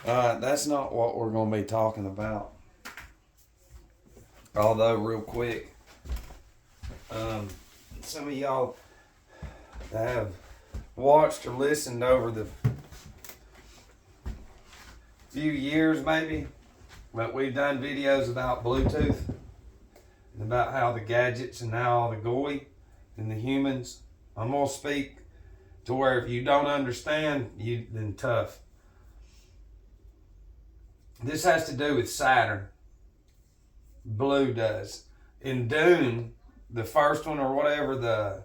That's not what we're going to be talking about. Although, real quick, some of y'all that have watched or listened over the few years, maybe, but we've done videos about Bluetooth and about how the gadgets and how all the GUI and the humans. I'm going to speak to where if you don't understand, then tough. This has to do with Saturn. Blue does. In Dune, the first one or whatever,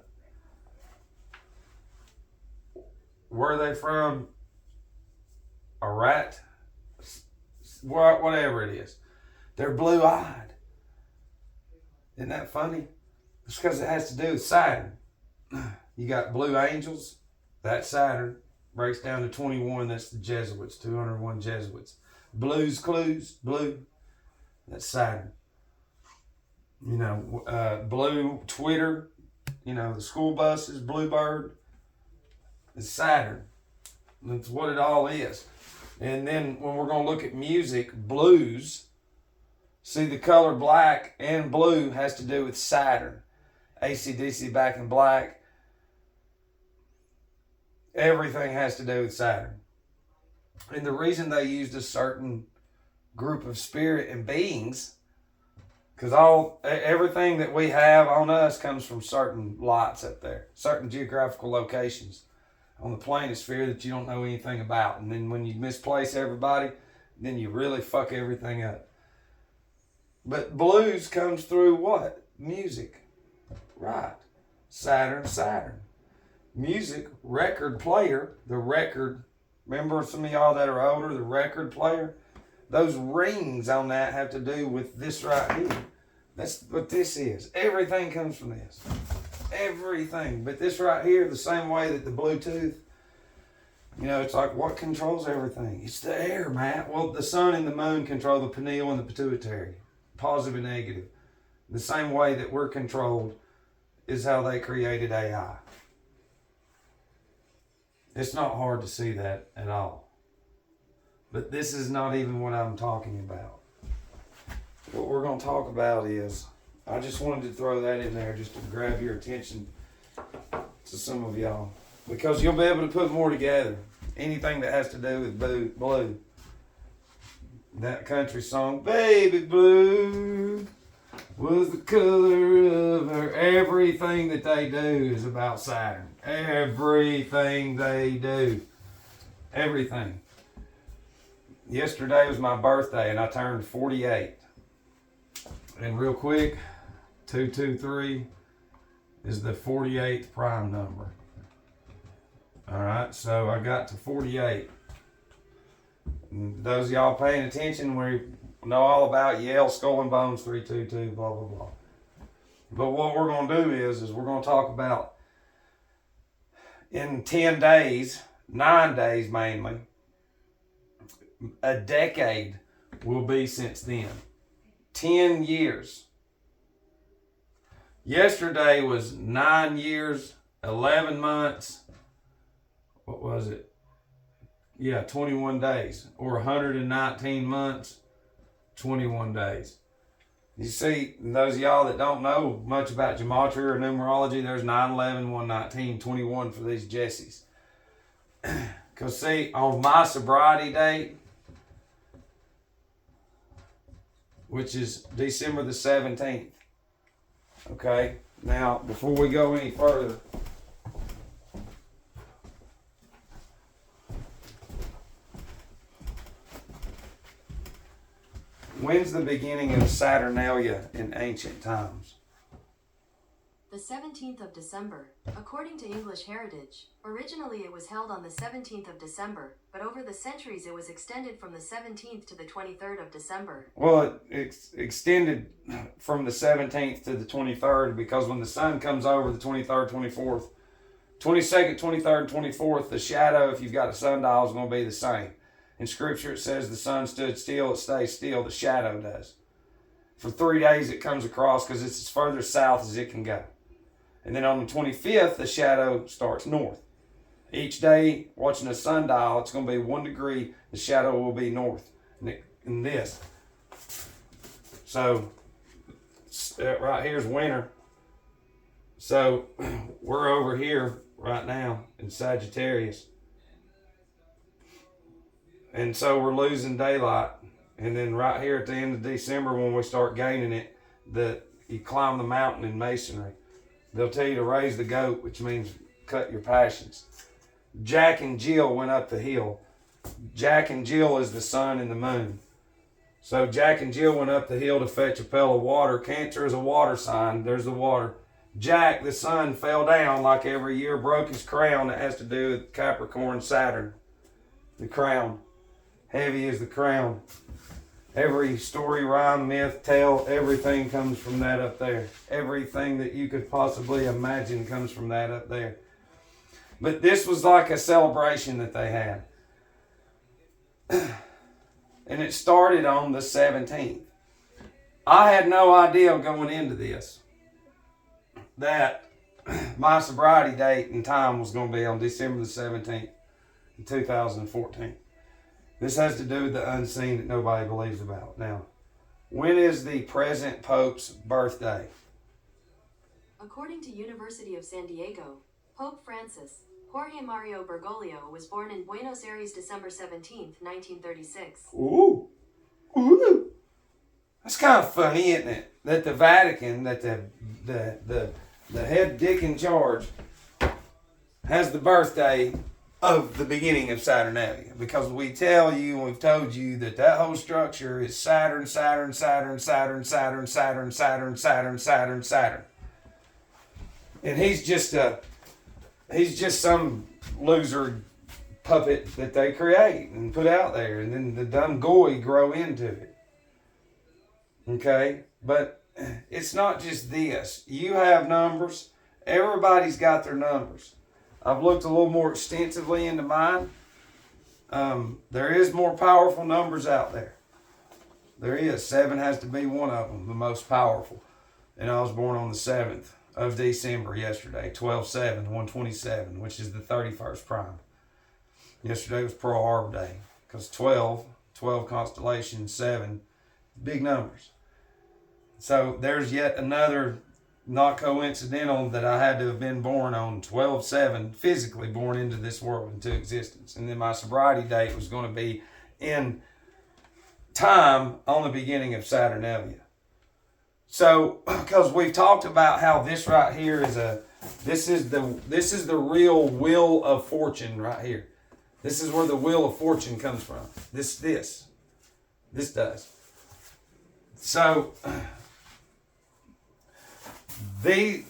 where are they from? A rat? Whatever it is. They're blue-eyed. Isn't that funny? It's because it has to do with Saturn. You got blue angels. That's Saturn. Breaks down to 21. That's the Jesuits. 201 Jesuits. Blues Clues. Blue. That's Saturn. You know, blue Twitter. You know, the school buses. Bluebird. It's Saturn. That's what it all is. And then when we're going to look at music, blues, see the color black and blue has to do with Saturn. AC/DC, Back in Black. Everything has to do with Saturn. And the reason they used a certain group of spirit and beings, because everything that we have on us comes from certain lights up there, certain geographical locations on the planisphere that you don't know anything about. And then when you misplace everybody, then you really fuck everything up. But blues comes through what? Music. Right. Saturn. Music, record player, the record. Remember some of y'all that are older, the record player? Those rings on that have to do with this right here. That's what this is. Everything comes from this. Everything. But this right here, the same way that the Bluetooth, you know, it's like what controls everything? It's the air, Matt. Well, the sun and the moon control the pineal and the pituitary, positive and negative. The same way that we're controlled is how they created AI. It's not hard to see that at all. But this is not even what I'm talking about. What we're going to talk about is, I just wanted to throw that in there just to grab your attention to some of y'all. Because you'll be able to put more together. Anything that has to do with blue. That country song, Baby Blue was the color of her. Everything that they do is about Saturn. Everything they do. Everything. Yesterday was my birthday and I turned 48. And real quick, 223 is the 48th prime number. Alright, so I got to 48. And those of y'all paying attention, we know all about Yale, Skull and Bones, 322, blah, blah, blah. But what we're going to do is we're going to talk about in 10 days, 9 days mainly, a decade will be since then. 10 years. Yesterday was 9 years, 11 months. What was it? Yeah, 21 days. Or 119 months, 21 days. You see, those of y'all that don't know much about gematria or numerology, there's 9, 11, 119, 21 for these Jessies. Because see, on my sobriety date, which is December the 17th. Okay, now before we go any further, when's the beginning of Saturnalia in ancient times? The 17th of December, according to English Heritage. Originally it was held on the 17th of December, but over the centuries it was extended from the 17th to the 23rd of December. Well, it's extended from the 17th to the 23rd because when the sun comes over the 23rd, 24th, 22nd, 23rd, and 24th, the shadow, if you've got a sundial, is going to be the same. In Scripture it says the sun stood still, it stays still, the shadow does. For 3 days it comes across because it's as further south as it can go. And then on the 25th, the shadow starts north. Each day, watching a sundial, it's going to be 1 degree. The shadow will be north. In this. So, right here is winter. So, we're over here right now in Sagittarius. And so we're losing daylight. And then right here at the end of December, when we start gaining it, you climb the mountain in masonry. They'll tell you to raise the goat, which means cut your passions. Jack and Jill went up the hill. Jack and Jill is the sun and the moon. So Jack and Jill went up the hill to fetch a pail of water. Cancer is a water sign. There's the water. Jack, the sun, fell down like every year, broke his crown. That has to do with Capricorn, Saturn. The crown. Heavy is the crown. Every story, rhyme, myth, tale, everything comes from that up there. Everything that you could possibly imagine comes from that up there. But this was like a celebration that they had. And it started on the 17th. I had no idea going into this that my sobriety date and time was going to be on December the 17th, 2014. This has to do with the unseen that nobody believes about. Now, when is the present Pope's birthday? According to University of San Diego, Pope Francis Jorge Mario Bergoglio was born in Buenos Aires December 17, 1936. Ooh. Ooh. That's kind of funny, isn't it? That the Vatican, that the head dick in charge has the birthday of the beginning of Saturnalia. Because we tell you, and we've told you that whole structure is Saturn, Saturn, Saturn, Saturn, Saturn, Saturn, Saturn, Saturn, Saturn, Saturn. And he's just some loser puppet that they create and put out there, and then the dumb goy grow into it. Okay? But it's not just this. You have numbers. Everybody's got their numbers. I've looked a little more extensively into mine. There is more powerful numbers out there. There is. 7 has to be one of them, the most powerful. And I was born on the 7th of December yesterday, 12/7/127, which is the 31st prime. Yesterday was Pearl Harbor Day, because 12 constellations, 7, big numbers. So there's yet another, not coincidental, that I had to have been born on 12/7, physically born into this world, into existence. And then my sobriety date was going to be in time on the beginning of Saturnalia. So, because we've talked about how this right here is this is the real wheel of fortune right here. This is where the wheel of fortune comes from. This does. So, we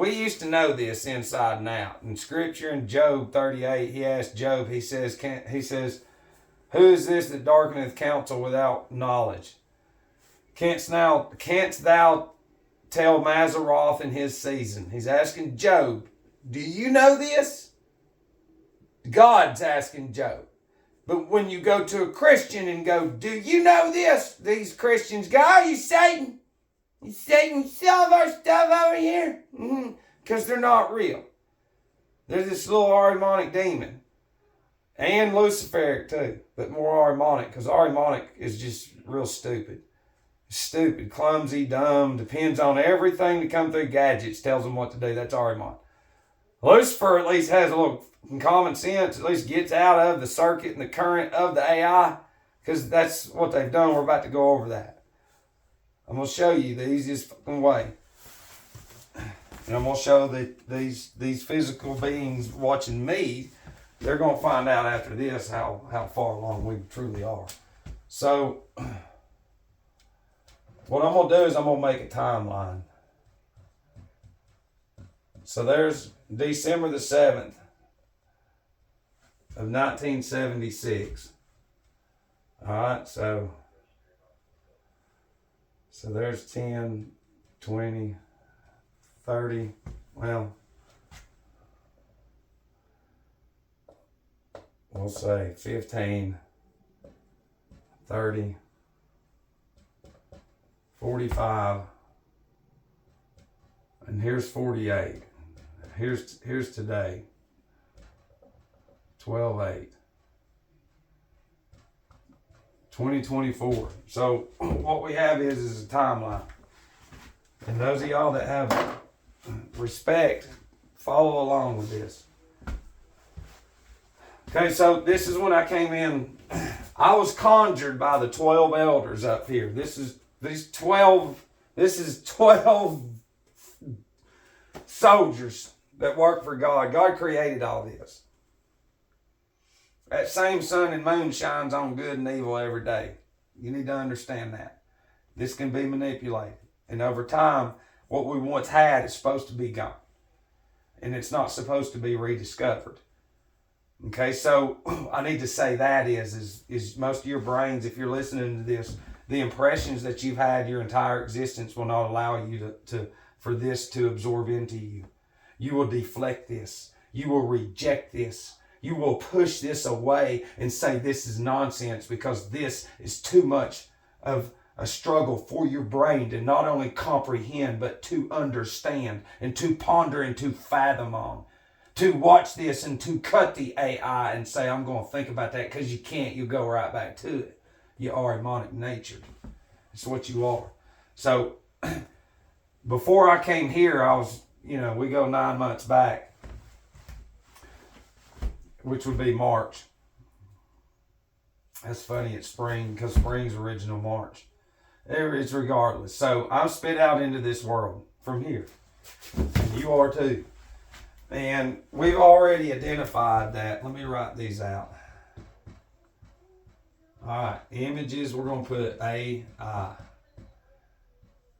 used to know this inside and out. In Scripture, in Job 38, he asked Job. He says, "Who is this that darkeneth counsel without knowledge? Canst thou tell Mazaroth in his season?" He's asking Job, "Do you know this?" God's asking Job. But when you go to a Christian and go, "Do you know this?" These Christians go, "Oh, you Satan. You Satan, some of our stuff over here." Because they're not real. They're this little Ahrimanic demon. And Luciferic too. But more Ahrimanic, because Ahrimanic is just real stupid. Stupid, clumsy, dumb, depends on everything that comes through gadgets, tells them what to do. That's Ahriman. Lucifer at least has a little common sense, at least gets out of the circuit and the current of the AI, because that's what they've done. We're about to go over that. I'm going to show you the easiest fucking way. And I'm going to show that these physical beings watching me, they're going to find out after this how far along we truly are. So, what I'm going to do is I'm going to make a timeline. So there's December the 7th of 1976. All right, so there's 10, 20, 30, well, we'll say 15, 30, 45, and here's 48. Here's today. 12/8. 2024. So what we have is a timeline. And those of y'all that have respect, follow along with this. Okay, so this is when I came in. I was conjured by the 12 elders up here. This is 12 soldiers that work for God. God created all this. That same sun and moon shines on good and evil every day. You need to understand that. This can be manipulated. And over time, what we once had is supposed to be gone. And it's not supposed to be rediscovered. Okay, so I need to say that is most of your brains, if you're listening to this, the impressions that you've had your entire existence will not allow you for this to absorb into you. You will deflect this. You will reject this. You will push this away and say this is nonsense because this is too much of a struggle for your brain to not only comprehend but to understand and to ponder and to fathom on. To watch this and to cut the AI and say, I'm going to think about that, because you can't. You go right back to it. You are Ahrimanic natured. It's what you are. So before I came here, I was, we go 9 months back, which would be March. That's funny, it's spring, because spring's original March. It's regardless. So I'm spit out into this world from here. And you are too. And we've already identified that. Let me write these out. All right, images, we're going to put AI.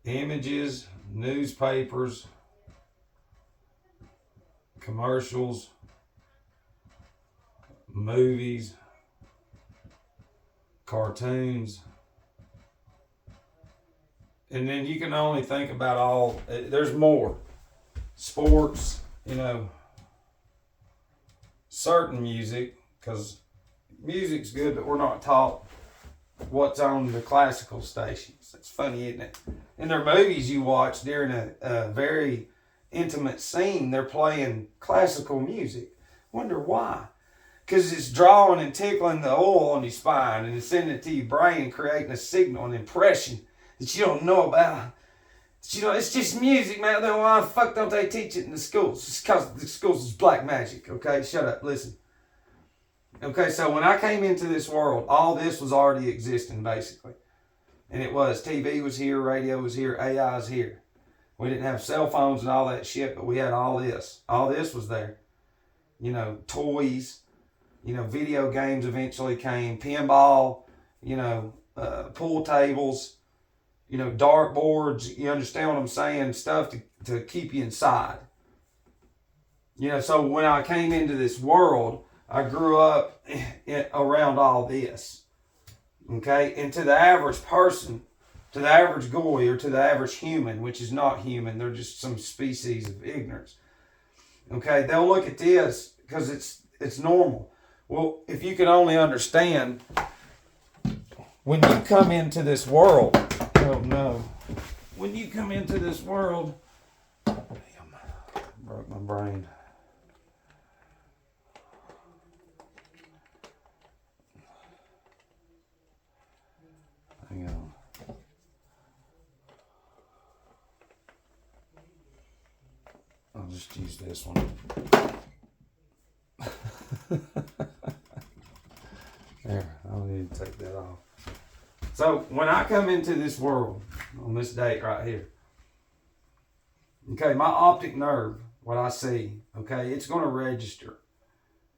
Images, newspapers, commercials, movies, cartoons. And then you can only think about there's more. Sports, certain music, because music's good, but we're not taught what's on the classical stations. It's funny, isn't it? In their movies you watch during a very intimate scene, they're playing classical music. Wonder why? Because it's drawing and tickling the oil on your spine and it's sending it to your brain, creating a signal, an impression that you don't know about. It's just music, man. Then why the fuck don't they teach it in the schools? It's because the schools is black magic, okay? Shut up, listen. Okay, so when I came into this world, all this was already existing, basically. And it was. TV was here, radio was here, AI was here. We didn't have cell phones and all that shit, but we had all this. All this was there. Toys, video games eventually came, pinball, pool tables, dartboards, you understand what I'm saying? Stuff to keep you inside. So when I came into this world, I grew up around all this. Okay? And to the average person, to the average goy, or to the average human, which is not human, they're just some species of ignorance. Okay? They'll look at this because it's normal. Well, if you can only understand, when you come into this world, oh no. When you come into this world, damn, broke my brain. Hang on. I'll just use this one. There, I don't need to take that off. So when I come into this world on this date right here, okay, my optic nerve, what I see, okay, it's going to register.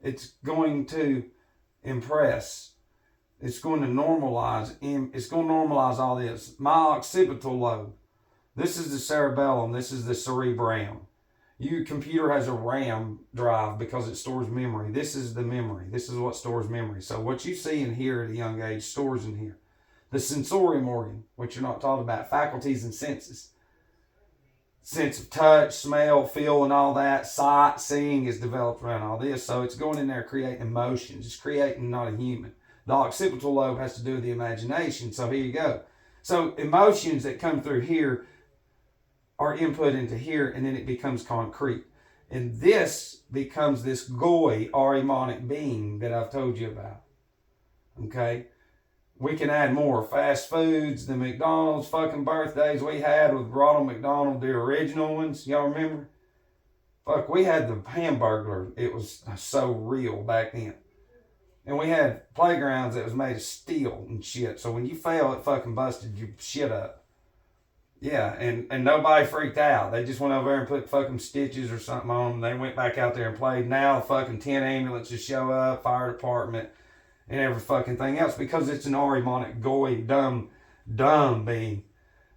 It's going to impress. It's going to normalize. It's going to normalize all this. My occipital lobe, this is the cerebellum, this is the cerebrum. Your computer has a RAM drive because it stores memory. This is the memory. This is what stores memory. So what you see and hear at a young age stores in here. The sensorium organ, which you're not taught about, faculties and senses. Sense of touch, smell, feel, and all that. Sight, seeing is developed around all this. So it's going in there creating emotions. It's creating not a human. The occipital lobe has to do with the imagination. So here you go. So emotions that come through here are input into here, and then it becomes concrete. And this becomes this goy Ahrimanic being that I've told you about. Okay? We can add more fast foods, the McDonald's fucking birthdays we had with Ronald McDonald, the original ones. Y'all remember? Fuck, we had the Hamburglar. It was so real back then. And we had playgrounds that was made of steel and shit. So when you fell, it fucking busted your shit up. Yeah, and nobody freaked out. They just went over there and put fucking stitches or something on them. They went back out there and played. Now fucking 10 ambulances show up, fire department, and every fucking thing else, because it's an Ahrimanic, goy, dumb being.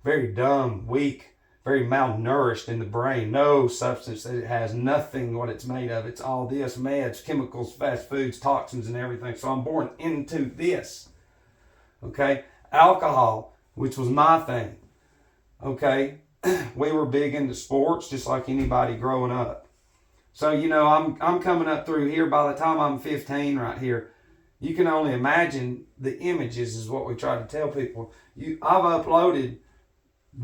Very dumb, weak, very malnourished in the brain. No substance that it has, nothing what it's made of. It's all this, meds, chemicals, fast foods, toxins, and everything. So I'm born into this. Okay? Alcohol, which was my thing. Okay? We were big into sports, just like anybody growing up. So, you know, I'm coming up through here. By the time I'm 15 right here, you can only imagine the images is what we try to tell people. I've uploaded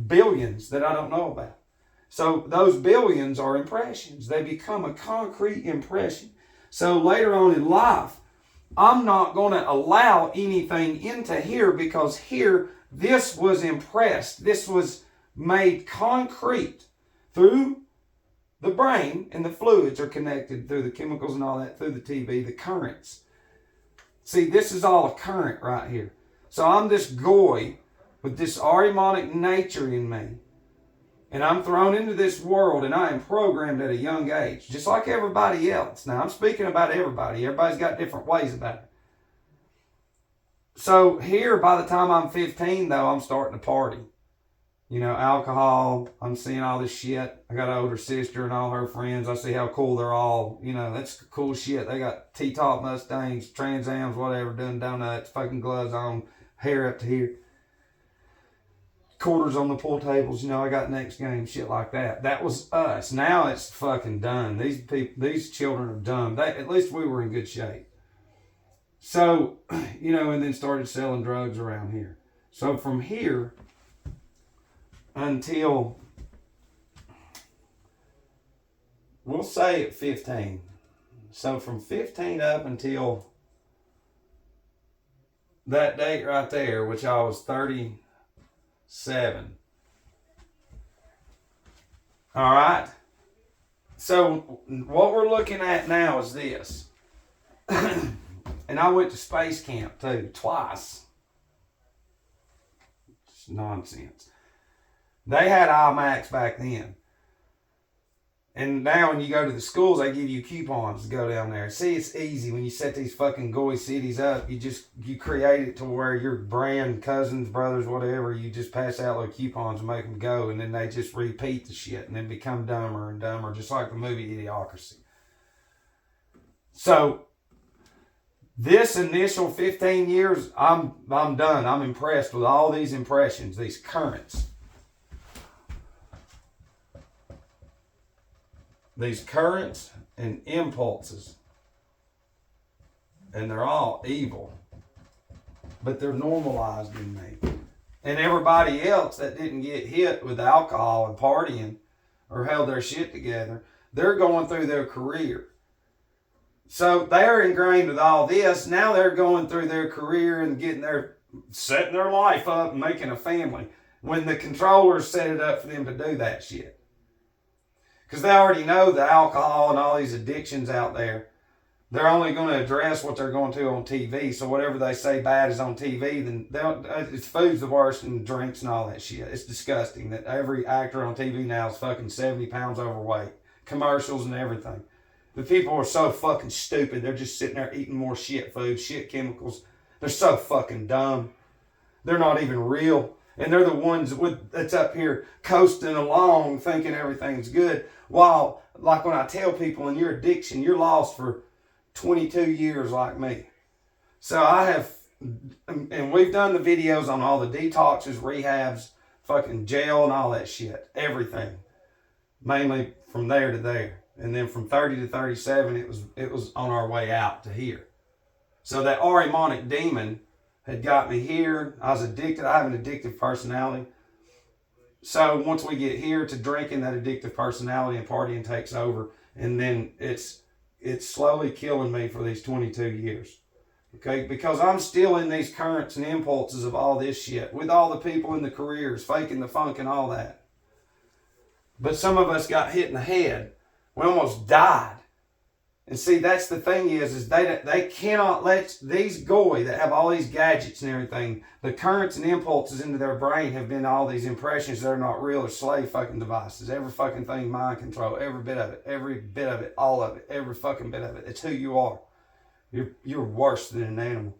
billions that I don't know about. So those billions are impressions. They become a concrete impression. So later on in life, I'm not going to allow anything into here, because here, this was impressed. This was made concrete through the brain, and the fluids are connected through the chemicals and all that, through the TV, the currents. See, this is all a current right here. So I'm this goy with this Ahrimanic nature in me. And I'm thrown into this world, and I am programmed at a young age, just like everybody else. Now, I'm speaking about everybody. Everybody's got different ways about it. So here, by the time I'm 15, though, I'm starting to party. You know, alcohol, I'm seeing all this shit. I got an older sister and all her friends. I see how cool they're all. You know, that's cool shit. They got T-top Mustangs, Trans Ams, whatever, doing donuts, fucking gloves on, hair up to here. Quarters on the pool tables, you know, I got next game, shit like that. That was us. Now it's fucking done. These people, these children are dumb. At least we were in good shape. So, you know, and then started selling drugs around here. So from here until, we'll say at 15. So from 15 up until that date right there, which I was 37. All right. So what we're looking at now is this. And I went to space camp too, twice. It's nonsense. They had IMAX back then. And now when you go to the schools, they give you coupons to go down there. See, it's easy when you set these fucking goy cities up. You create it to where your brand, cousins, brothers, whatever, you just pass out little coupons and make them go, and then they just repeat the shit and then become dumber and dumber, just like the movie Idiocracy. So this initial 15 years, I'm done. I'm impressed with all these impressions, these currents. These currents and impulses. And they're all evil. But they're normalized in me. And everybody else that didn't get hit with alcohol and partying or held their shit together, they're going through their career. So they're ingrained with all this. Now they're going through their career and setting their life up and making a family. When the controllers set it up for them to do that shit. Because they already know the alcohol and all these addictions out there. They're only going to address what they're going to on TV. So whatever they say bad is on TV, then it's food's the worst and drinks and all that shit. It's disgusting that every actor on TV now is fucking 70 pounds overweight. Commercials and everything. The people are so fucking stupid. They're just sitting there eating more shit food, shit chemicals. They're so fucking dumb. They're not even real. And they're the ones that's up here coasting along thinking everything's good. While, like when I tell people in your addiction, you're lost for 22 years like me. So I have, and we've done the videos on all the detoxes, rehabs, fucking jail and all that shit. Everything. Mainly from there to there. And then from 30 to 37, it was on our way out to here. So that Ahrimanic demon had got me here. I was addicted. I have an addictive personality. So once we get here to drinking, that addictive personality and partying takes over. And then it's slowly killing me for these 22 years. Okay, because I'm still in these currents and impulses of all this shit with all the people in the careers faking the funk and all that. But some of us got hit in the head. We almost died. And see, that's the thing is they cannot let these goy that have all these gadgets and everything, the currents and impulses into their brain have been all these impressions that are not real or slave fucking devices. Every fucking thing mind control, every bit of it, all of it, every fucking bit of it. It's who you are. You're worse than an animal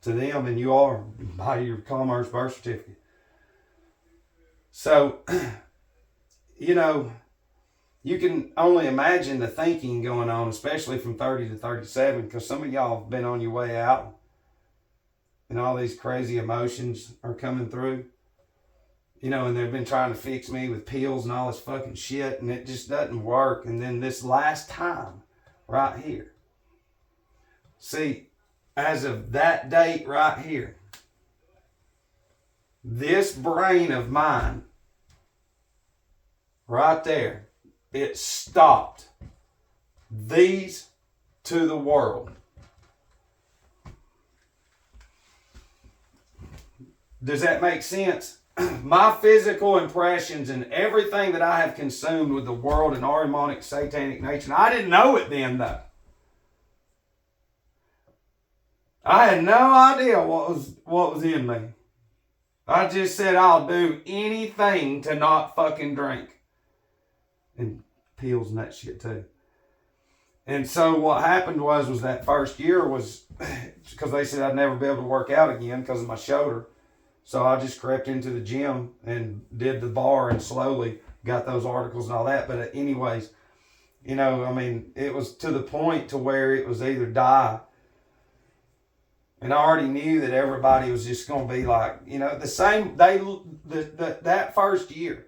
to them, and you are by your commerce birth certificate. So, you know, you can only imagine the thinking going on, especially from 30 to 37, because some of y'all have been on your way out, and all these crazy emotions are coming through. You know, and they've been trying to fix me with pills and all this fucking shit, and it just doesn't work. And then this last time, right here, see, as of that date right here, this brain of mine, right there, it stopped these to the world. Does that make sense? My physical impressions and everything that I have consumed with the world and Ahrimanic satanic nature, and I didn't know it then though. I had no idea what was in me. I just said I'll do anything to not fucking drink. And pills and that shit too. And so what happened was that first year was, because they said I'd never be able to work out again because of my shoulder. So I just crept into the gym and did the bar and slowly got those articles and all that. But anyways, you know, I mean, it was to the point to where it was either die. And I already knew that everybody was just going to be like, you know, the same, that first year.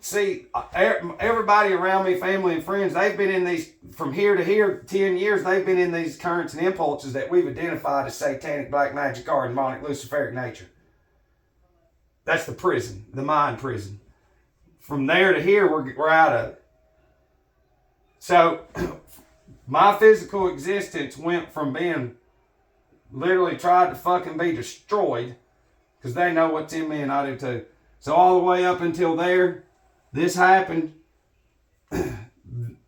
See, everybody around me, family and friends, they've been in these, from here to here, 10 years, they've been in these currents and impulses that we've identified as satanic, black magic, demonic, luciferic nature. That's the prison, the mind prison. From there to here, we're out of it. So, my physical existence went from being literally tried to fucking be destroyed, because they know what's in me and I do too. So all the way up until there, this happened.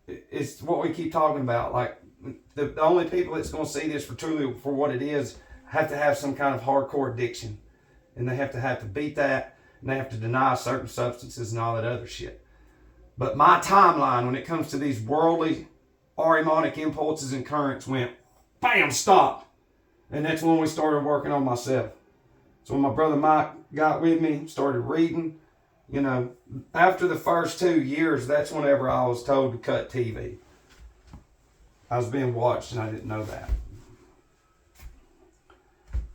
It's what we keep talking about. Like the only people that's going to see this for what it is have to have some kind of hardcore addiction, and they have to beat that, and they have to deny certain substances and all that other shit. But my timeline when it comes to these worldly Ahrimanic impulses and currents went bam, stop. And that's when we started working on myself. So when my brother Mike got with me, started reading, you know, after the first 2 years, that's whenever I was told to cut TV. I was being watched and I didn't know that.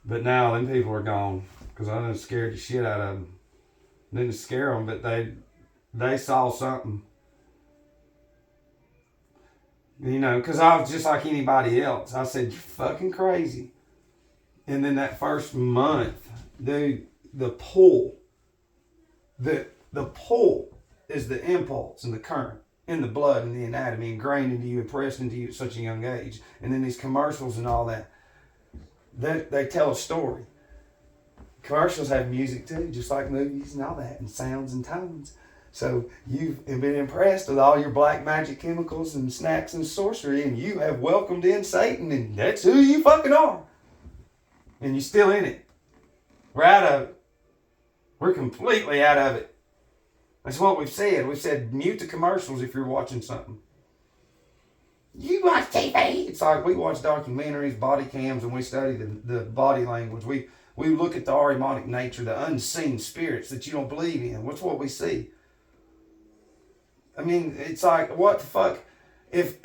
But now them people are gone because I done scared the shit out of them. Didn't scare them, but they saw something. You know, because I was just like anybody else. I said, you're fucking crazy. And then that first month, dude, the pull is the impulse and the current in the blood and the anatomy ingrained into you, impressed into you at such a young age. And then these commercials and all that, they tell a story. Commercials have music too, just like movies and all that, and sounds and tones. So you've been impressed with all your black magic chemicals and snacks and sorcery, and you have welcomed in Satan, and that's who you fucking are. And you're still in it. We're out of it. We're completely out of it. That's what we've said. We've said mute the commercials if you're watching something. You watch TV. It's like we watch documentaries, body cams, and we study the body language. We look at the Ahrimanic nature, the unseen spirits that you don't believe in. What's what we see? I mean, it's like, what the fuck? If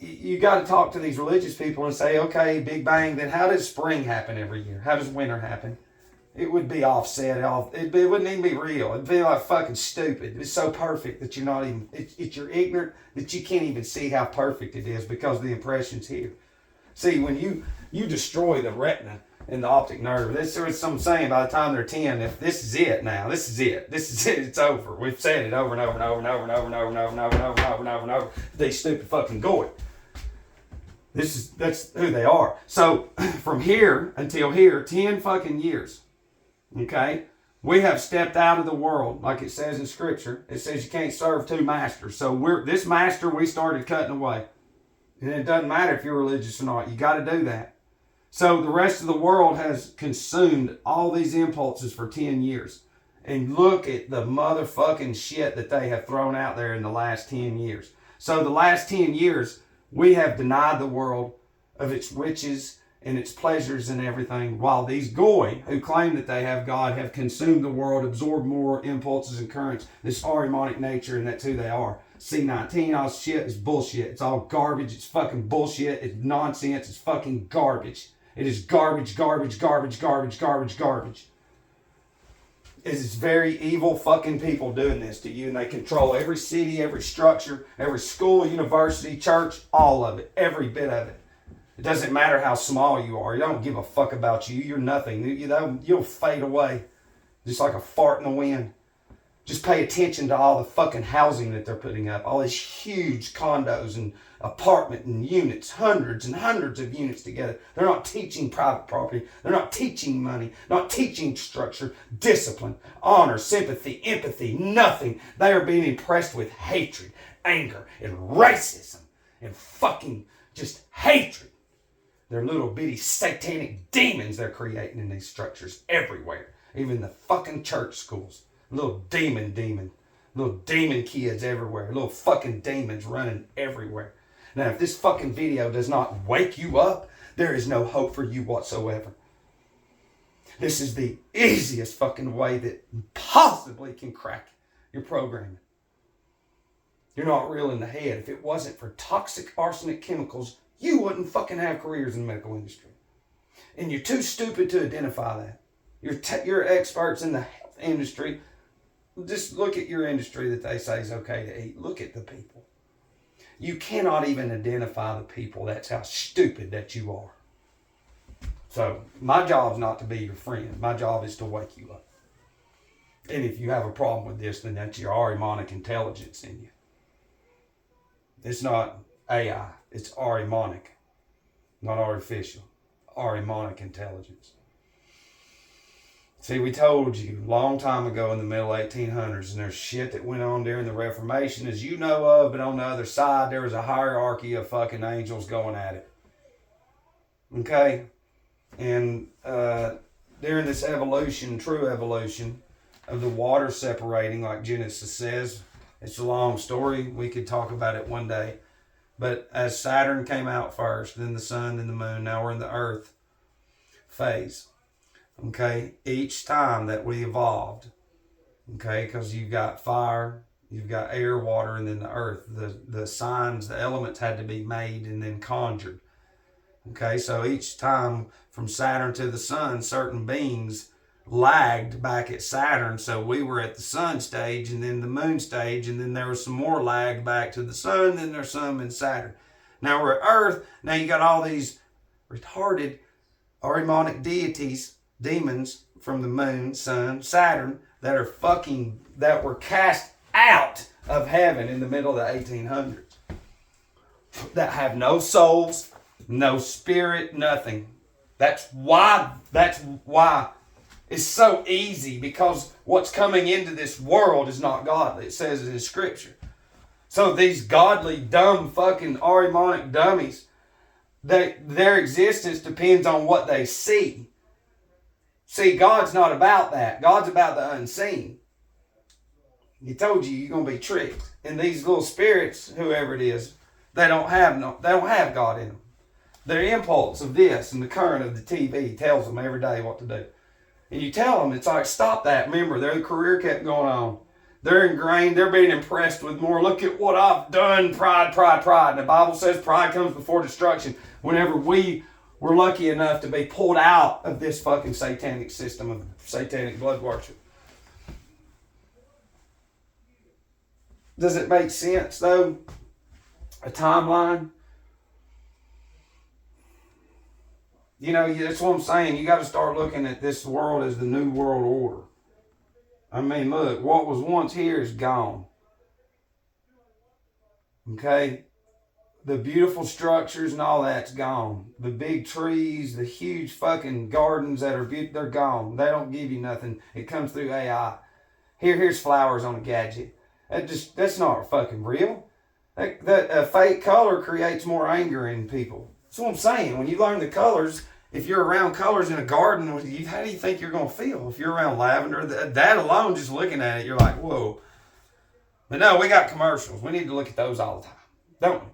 you got to talk to these religious people and say, okay, Big Bang, then how does spring happen every year? How does winter happen? It would be offset. It wouldn't even be real. It'd be like fucking stupid. It's so perfect that you're not even, you're ignorant that you can't even see how perfect it is because the impression's here. See, when you destroy the retina in the optic nerve. This is what I'm saying. By the time they're 10, if this is it now, this is it. This is it. It's over. We've said it over and over and over and over and over and over and over and over and over and over and over and over. These stupid fucking goy. That's who they are. So from here until here, 10 fucking years. Okay? We have stepped out of the world, like it says in Scripture. It says you can't serve two masters. So this master we started cutting away. And it doesn't matter if you're religious or not. You got to do that. So the rest of the world has consumed all these impulses for 10 years. And look at the motherfucking shit that they have thrown out there in the last 10 years. So the last 10 years, we have denied the world of its riches and its pleasures and everything, while these goy, who claim that they have God, have consumed the world, absorbed more impulses and currents, this Ahrimanic nature, and that's who they are. C19, all shit is bullshit. It's all garbage. It's fucking bullshit. It's nonsense. It's fucking garbage. It is garbage, garbage, garbage, garbage, garbage, garbage. It is very evil fucking people doing this to you, and they control every city, every structure, every school, university, church, all of it, every bit of it. It doesn't matter how small you are. You don't give a fuck about you. You're nothing. You'll fade away just like a fart in the wind. Just pay attention to all the fucking housing that they're putting up. All these huge condos and apartment and units, hundreds and hundreds of units together. They're not teaching private property. They're not teaching money, not teaching structure, discipline, honor, sympathy, empathy, nothing. They are being impressed with hatred, anger, and racism, and fucking just hatred. They're little bitty satanic demons they're creating in these structures everywhere. Even the fucking church schools. Little demon. Little demon kids everywhere. Little fucking demons running everywhere. Now, if this fucking video does not wake you up, there is no hope for you whatsoever. This is the easiest fucking way that possibly can crack your programming. You're not real in the head. If it wasn't for toxic arsenic chemicals, you wouldn't fucking have careers in the medical industry. And you're too stupid to identify that. You're experts in the health industry. Just look at your industry that they say is okay to eat. Look at the people. You cannot even identify the people. That's how stupid that you are. So my job's not to be your friend. My job is to wake you up. And if you have a problem with this, then that's your Ahrimanic intelligence in you. It's not AI. It's Ahrimanic. Not artificial. Ahrimanic intelligence. See, we told you a long time ago in the middle 1800s, and there's shit that went on during the Reformation, as you know of, but on the other side, there was a hierarchy of fucking angels going at it. Okay? And during this evolution, true evolution, of the water separating, like Genesis says, it's a long story. We could talk about it one day. But as Saturn came out first, then the sun, then the moon, now we're in the earth phase. Okay, each time that we evolved, okay, because you've got fire, you've got air, water, and then the earth. The signs, the elements had to be made and then conjured. Okay, so each time from Saturn to the sun, certain beings lagged back at Saturn. So we were at the sun stage and then the moon stage, and then there was some more lag back to the sun, then there's some in Saturn. Now we're at Earth. Now you got all these retarded Ahrimanic deities, demons from the moon, sun, Saturn, that were cast out of heaven in the middle of the 1800s. That have no souls, no spirit, nothing. That's why it's so easy, because what's coming into this world is not godly. It says it in Scripture. So these godly, dumb, fucking Ahrimanic dummies, their existence depends on what they see. See, God's not about that. God's about the unseen. He told you you're going to be tricked. And these little spirits, whoever it is, they don't have God in them. Their impulse of this and the current of the TV tells them every day what to do. And you tell them, it's like, stop that. Remember, their career kept going on. They're ingrained. They're being impressed with more. Look at what I've done. Pride, pride, pride. And the Bible says pride comes before destruction. Whenever we were lucky enough to be pulled out of this fucking satanic system of satanic blood worship. Does it make sense, though? A timeline? You know, that's what I'm saying. You got to start looking at this world as the new world order. I mean, look, what was once here is gone. Okay? The beautiful structures and all that's gone. The big trees, the huge fucking gardens that are they're gone. They don't give you nothing. It comes through AI. Here's flowers on a gadget. That's not fucking real. That fake color creates more anger in people. That's what I'm saying. When you learn the colors, if you're around colors in a garden, how do you think you're gonna feel? If you're around lavender, that alone, just looking at it, you're like, whoa. But no, we got commercials. We need to look at those all the time, don't we?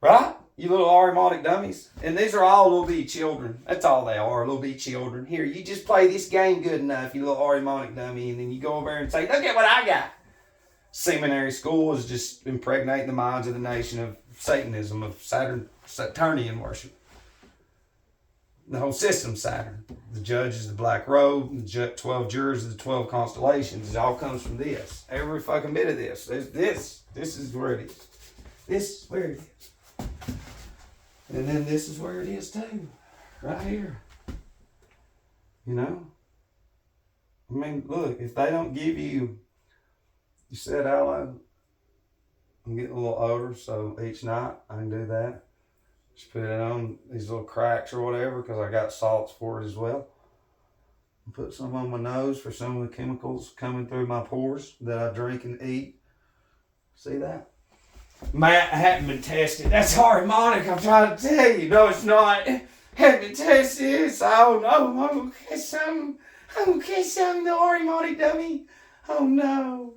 Right? You little Ahrimanic dummies. And these are all little bitty children. That's all they are, little bitty children. Here, you just play this game good enough, you little Ahrimanic dummy, and then you go over there and say, look at what I got. Seminary school is just impregnating the minds of the nation of Satanism, of Saturnian worship. The whole system's Saturn. The judge is the black robe, the 12 jurors are the 12 constellations. It all comes from this. Every fucking bit of this. This is where it is. This is where it is. And then this is where it is too. Right here. You know? I mean, look, if they don't give you said out loud, I'm getting a little older, so each night I can do that. Just put it on these little cracks or whatever, because I got salts for it as well. Put some on my nose for some of the chemicals coming through my pores that I drink and eat. See that? Matt, I haven't been tested. That's Ahrimanic, I'm trying to tell you. No, it's not. I haven't been tested. Oh no, I'm gonna catch something. I'm gonna catch something, the Ahrimanic dummy. Oh no.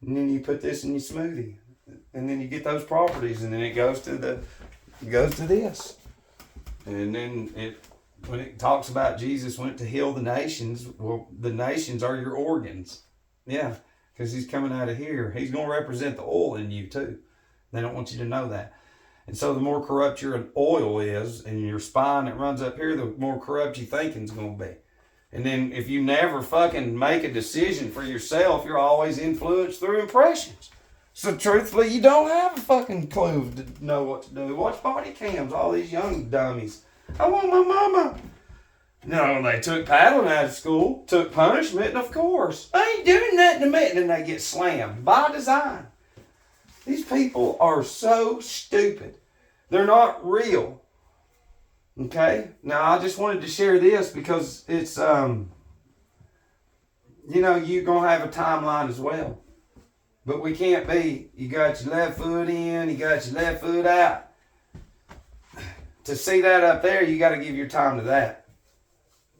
And then you put this in your smoothie. And then you get those properties, and then it goes to this. And then when it talks about Jesus went to heal the nations, well, the nations are your organs. Yeah. Because he's coming out of here. He's going to represent the oil in you too. They don't want you to know that. And so the more corrupt your oil is, and your spine that runs up here, the more corrupt your thinking's going to be. And then if you never fucking make a decision for yourself, you're always influenced through impressions. So truthfully, you don't have a fucking clue to know what to do. Watch body cams, all these young dummies. I want my mama. No, they took paddling out of school, took punishment, and of course, they ain't doing nothing to me. And then they get slammed by design. These people are so stupid. They're not real. Okay? Now, I just wanted to share this because it's, you're going to have a timeline as well. But we can't be, you got your left foot in, you got your left foot out. To see that up there, you got to give your time to that.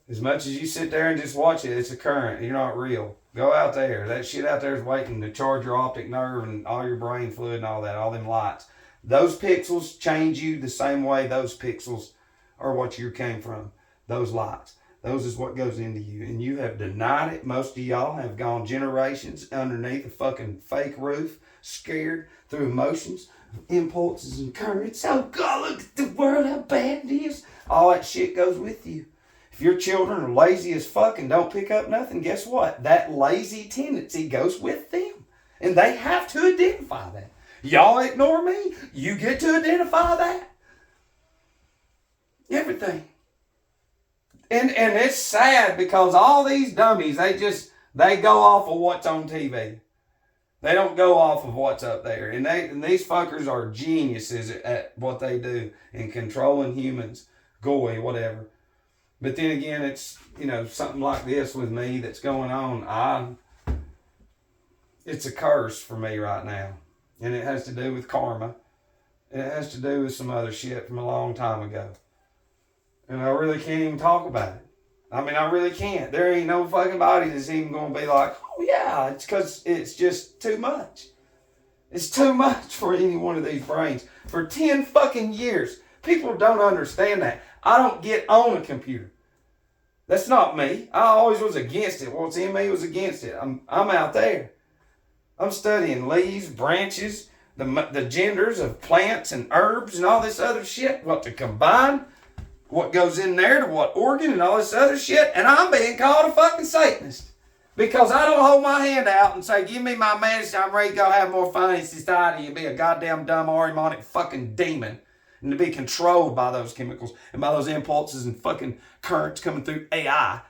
As much as you sit there and just watch it, it's a current. You're not real. Go out there. That shit out there is waiting to charge your optic nerve and all your brain fluid and all that, all them lights. Those pixels change you the same way those pixels are what you came from. Those lights. Those is what goes into you. And you have denied it. Most of y'all have gone generations underneath a fucking fake roof, scared through emotions, impulses, and currents. Oh God, look at the world, how bad it is. All that shit goes with you. If your children are lazy as fuck and don't pick up nothing, guess what? That lazy tendency goes with them. And they have to identify that. Y'all ignore me, you get to identify that. Everything. And it's sad because all these dummies, they go off of what's on TV. They don't go off of what's up there. And these fuckers are geniuses at what they do in controlling humans, goy, whatever. But then again, it's, something like this with me that's going on. It's a curse for me right now. And it has to do with karma. And it has to do with some other shit from a long time ago. And I really can't even talk about it. I mean, I really can't. There ain't no fucking body that's even going to be like, oh yeah, it's because it's just too much. It's too much for any one of these brains. For 10 fucking years, people don't understand that. I don't get on a computer. That's not me. I always was against it. What's in me was against it. I'm out there. I'm studying leaves, branches, the genders of plants and herbs and all this other shit. What to combine, what goes in there to what organ and all this other shit. And I'm being called a fucking Satanist. Because I don't hold my hand out and say, give me my medicine, I'm ready to go have more fun in society and be a goddamn dumb Ahrimanic fucking demon. and to be controlled by those chemicals and by those impulses and fucking currents coming through AI,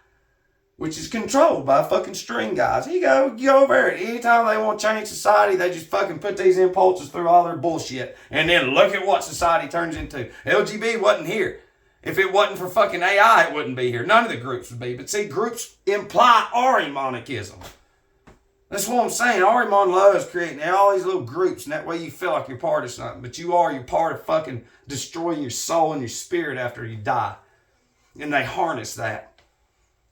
which is controlled by fucking string guys. You go over there. Anytime they want to change society, they just fucking put these impulses through all their bullshit. And then look at what society turns into. LGBT wasn't here. If it wasn't for fucking AI, it wouldn't be here. None of the groups would be. But see, groups imply Ahrimanicism. That's what I'm saying. Ahriman loves creating all these little groups, and that way you feel like you're part of something. But you're part of fucking destroying your soul and your spirit after you die. And they harness that.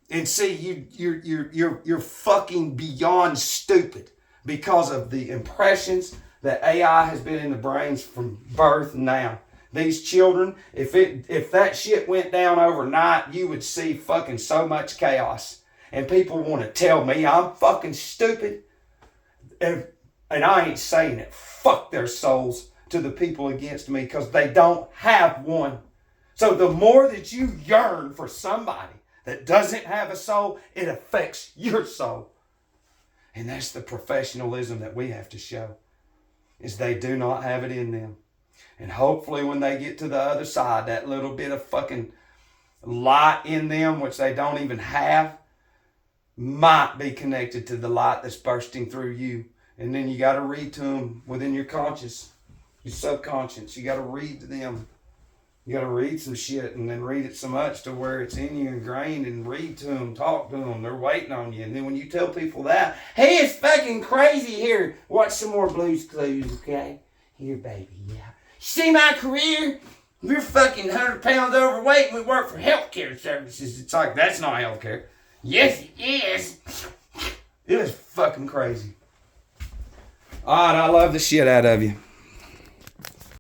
And see, you're fucking beyond stupid because of the impressions that AI has been in the brains from birth now. These children, if that shit went down overnight, you would see fucking so much chaos. And people want to tell me I'm fucking stupid. And I ain't saying it. Fuck their souls to the people against me because they don't have one. So the more that you yearn for somebody that doesn't have a soul, it affects your soul. And that's the professionalism that we have to show, is they do not have it in them. And hopefully when they get to the other side, that little bit of fucking light in them, which they don't even have, might be connected to the light that's bursting through you. And then you got to read to them within your conscious, your subconscious. You got to read to them. You got to read some shit and then read it so much to where it's in you ingrained, and read to them, talk to them. They're waiting on you. And then when you tell people that, hey, it's fucking crazy here. Watch some more Blue's Clues, okay? Here, baby, yeah. See my career? We're fucking 100 pounds overweight and we work for healthcare services. It's like, that's not healthcare. Yes, it is. It is fucking crazy. All right, I love the shit out of you.